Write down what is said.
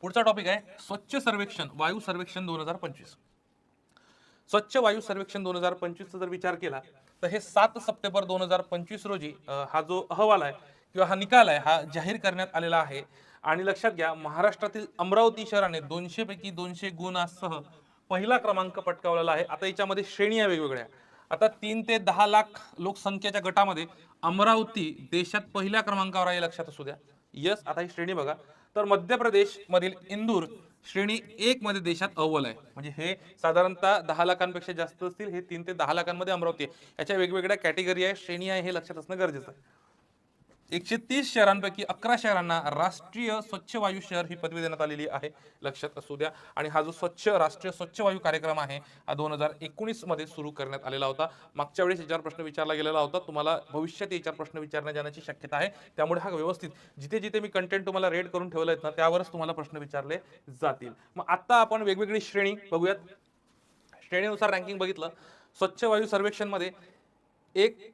पुढचा टॉपिक आहे स्वच्छ सर्वेक्षण वायू सर्वेक्षण 2025. स्वच्छ वायू सर्वेक्षण 2025 चा जर विचार केला तर हे 7 सप्टेंबर 2025 रोजी हा जो अहवाल आहे किंवा हा निकाल आहे हा जाहीर करण्यात आलेला आहे. आणि लक्षात घ्या, महाराष्ट्रातील अमरावती शहराने 200 पैकी 200 गुणांसह पहिला क्रमांक पटकावलेला आहे. आता याच्यामध्ये श्रेणी आहे वेगवेगळ्या. आता 3 ते 10 लाख लोकसंख्येच्या गटामध्ये अमरावती देशात पहिल्या क्रमांकावर आहे, लक्षात असू द्या. यस, आता ही श्रेणी बघा. तर मध्य प्रदेश मधील इंदूर श्रेणी 1 मध्ये देशात अव्वल आहे. म्हणजे हे साधारणतः 10 लाखांपेक्षा जास्त असतील. हे 3 ते 10 लाखांमध्ये अमरावती आहे. याच्या वेगवेगळ्या कॅटेगरी आहे, श्रेणी आहे, हे लक्षात असणं गरजेचं आहे. 130 शहरांपैकी 11 शहरांना राष्ट्रीय स्वच्छ वायू शहर ही पदवी देण्यात आलेली आहे, लक्षात असू द्या. आणि हा जो राष्ट्रीय स्वच्छ वायू कार्यक्रम आहे हा 2019 मध्ये सुरू करण्यात आलेला होता. मागच्या वेळेस याच्यावर प्रश्न विचारला गेलेला होता. तुम्हाला भविष्यात याच्यावर प्रश्न विचारण्यात जाण्याची शक्यता आहे. त्यामुळे हा व्यवस्थित जिथे जिथे मी कंटेंट तुम्हाला रेड करून ठेवलं आहेत ना, त्यावरच तुम्हाला प्रश्न विचारले जातील. मग आता आपण वेगवेगळी श्रेणी बघूयात. श्रेणीनुसार रँकिंग बघितलं, स्वच्छ वायू सर्वेक्षण मध्ये 1